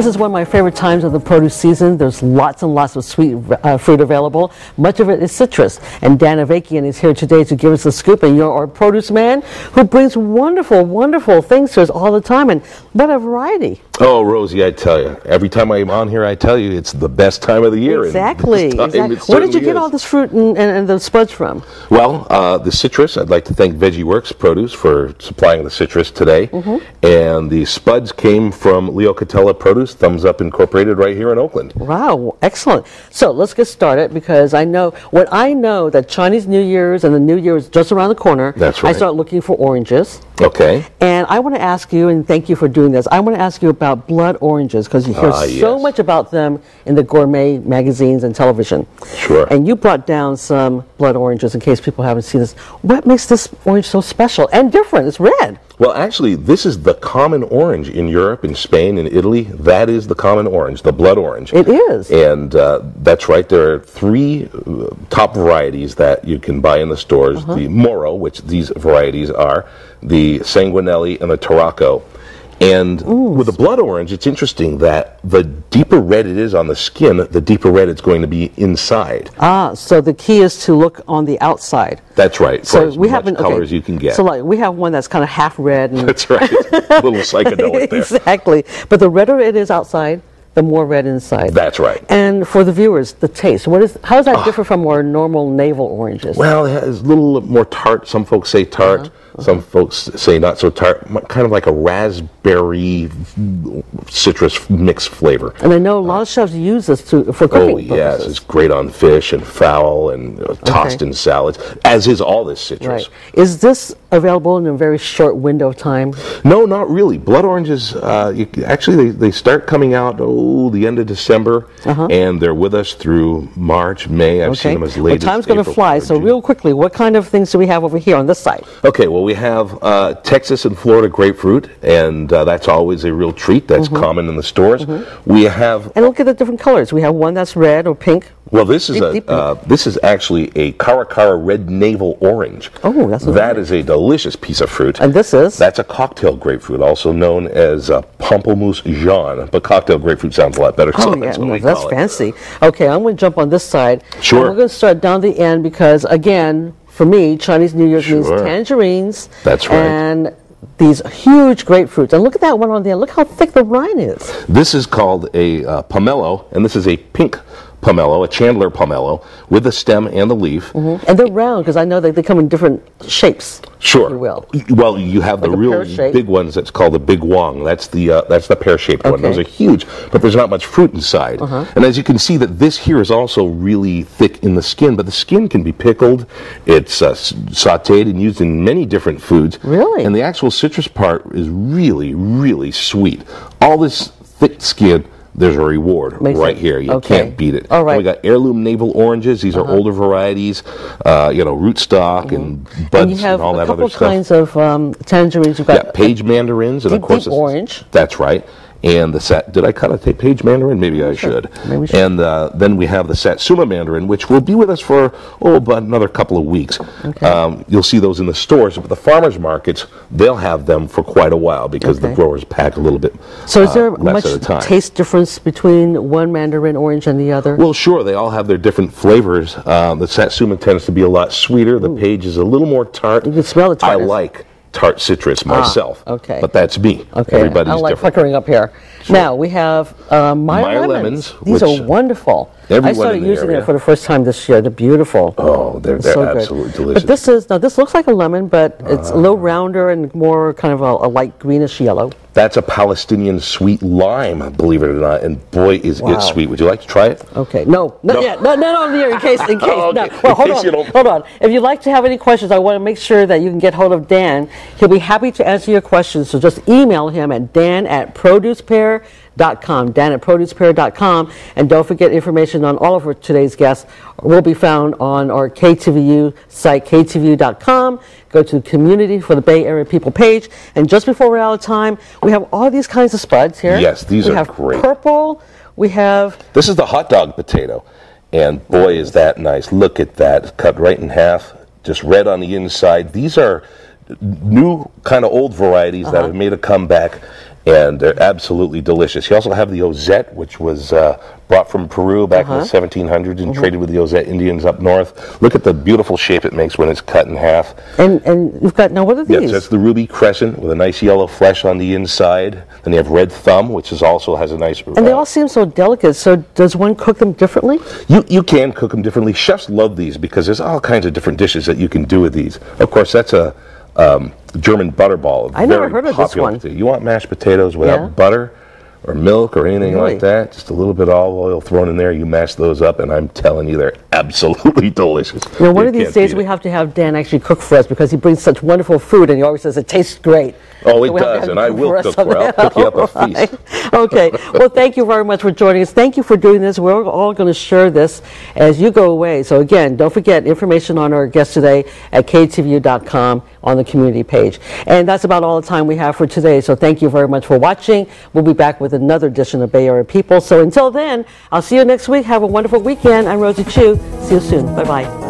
This is one of my favorite times of the produce season. There's lots and lots of sweet fruit available. Much of it is citrus. And Dan Avakian is here today to give us a scoop. And you're our produce man who brings wonderful, wonderful things to us all the time. And what a variety. Oh, Rosie, I tell you, every time I'm on here, I tell you it's the best time of the year. Exactly. Where did you get all this fruit and the spuds from? Well, the citrus, I'd like to thank VeggieWorks Produce for supplying the citrus today. And the spuds came from Leo Catella Produce, Thumbs Up Incorporated, right here in Oakland. Wow, excellent. So let's get started, because I know that Chinese New Year's and the New Year is just around the corner. That's right. I start looking for oranges. Okay. And I want to ask you, and thank you for doing this, I want to ask you about blood oranges, because you hear so much about them in the gourmet magazines and television. Sure. And you brought down some blood oranges in case people haven't seen this. What makes this orange so special and different? It's red. Well, actually, this is the common orange in Europe, in Spain, in Italy. That is the common orange, the blood orange. It is. And that's right. There are three top varieties that you can buy in the stores. The Moro, which these varieties are, the Sanguinelli, and the Tarocco. And with the blood orange, it's interesting that the deeper red it is on the skin, the deeper red it's going to be inside. Ah, so the key is to look on the outside. That's right. So as much color as you can get. So like we have one that's kind of half red. And that's right. A little psychedelic there. Exactly. But the redder it is outside, the more red inside. That's right. And for the viewers, the taste. How does that differ from our normal navel oranges? Well, it has a little more tart. Some folks say tart. Some folks say not so tart. Kind of like a raspberry citrus mix flavor. And I know a lot of chefs use this for cooking purposes. Yes. It's great on fish and fowl and tossed in salads, as is all this citrus. Right. Is this available in a very short window of time? No, not really. Blood oranges, actually, they start coming out, the end of December, and they're with us through March, May. I've seen them as late as time's going to fly, so real quickly, what kind of things do we have over here on this side? Okay, well, we have Texas and Florida grapefruit, and that's always a real treat. That's common in the stores. We have... And look at the different colors. We have one that's red or pink. Well, this is this is actually a Caracara red navel orange. Oh, that is a delicious piece of fruit. And this is? That's a cocktail grapefruit, also known as Pamplemousse Jaune. But cocktail grapefruit sounds a lot better. Oh, yeah, that's fancy. Okay, I'm going to jump on this side. Sure. And we're going to start down the end because, again, for me, Chinese New Year's means tangerines. That's right. And these huge grapefruits. And look at that one on the end. Look how thick the rind is. This is called a pomelo, and this is a pink pomelo, a Chandler pomelo, with the stem and the leaf. And they're round, because I know that they come in different shapes. Sure. If you will. Well, you have like the real big ones that's called the Big Wong. That's the pear-shaped one. Those are huge, but there's not much fruit inside. And as you can see, that this here is also really thick in the skin, but the skin can be pickled. It's sautéed and used in many different foods. Really? And the actual citrus part is really, really sweet. All this thick skin, there's a reward right here. You can't beat it. All right. And we got heirloom navel oranges. These are older varieties, rootstock and buds and all that other stuff. And you have a couple kinds of tangerines. You've got page mandarins, and of course orange. That's right. And did I cut a page mandarin? Maybe I should. Maybe we should. And then we have the Satsuma mandarin, which will be with us for about another couple of weeks. You'll see those in the stores, but the farmers markets, they'll have them for quite a while because the growers pack a little bit. So is there much much taste difference between one mandarin orange and the other? Well, sure. They all have their different flavors. The Satsuma tends to be a lot sweeter. The page is a little more tart. You can smell the tartness. I like tart citrus myself. But that's me. Everybody's different. Puckering up here. Sure. Now we have Meyer lemons. These are wonderful. I started using them for the first time this year. They're beautiful. Oh, they're so absolutely delicious. But this looks like a lemon, but it's a little rounder and more kind of a light greenish yellow. That's a Palestinian sweet lime, believe it or not, and boy, is it sweet. Would you like to try it? Okay, no, not yet. Not on here in case. Okay. No. Well, hold on. If you'd like to have any questions, I want to make sure that you can get hold of Dan. He'll be happy to answer your questions. So just email him at dan@producepair.com. Dan@producepair.com, and don't forget information on all of today's guests will be found on our KTVU site, ktvu.com. Go to Community for the Bay Area People page. And just before we're out of time, we have all these kinds of spuds here. Yes, these are great. We have purple. We have... This is the hot dog potato. And boy, is that nice. Look at that. It's cut right in half. Just red on the inside. These are new kind of old varieties that have made a comeback. and they're absolutely delicious. You also have the ozette, which was brought from Peru back in the 1700s and traded with the Ozette Indians up north. Look at the beautiful shape it makes when it's cut in half. And you've got, now what are these? Yes, that's the ruby crescent with a nice yellow flesh on the inside. Then you have red thumb, which is also has a nice... And they all seem so delicate, so does one cook them differently? You can cook them differently. Chefs love these because there's all kinds of different dishes that you can do with these. Of course, that's a German butterball. I never heard of this one. You want mashed potatoes without butter or milk or anything like that, just a little bit of olive oil thrown in there, you mash those up, and I'm telling you, they're absolutely delicious. You know, one of these days we have to have Dan actually cook for us because he brings such wonderful food, and he always says it tastes great. Oh, it does, and I will cook for you. I'll cook you up a feast. Okay, well, thank you very much for joining us. Thank you for doing this. We're all going to share this as you go away. So again, don't forget information on our guest today at ktvu.com on the community page. And that's about all the time we have for today. So thank you very much for watching. We'll be back with another edition of Bay Area People. So until then, I'll see you next week. Have a wonderful weekend. I'm Rosy Chu. See you soon. Bye-bye.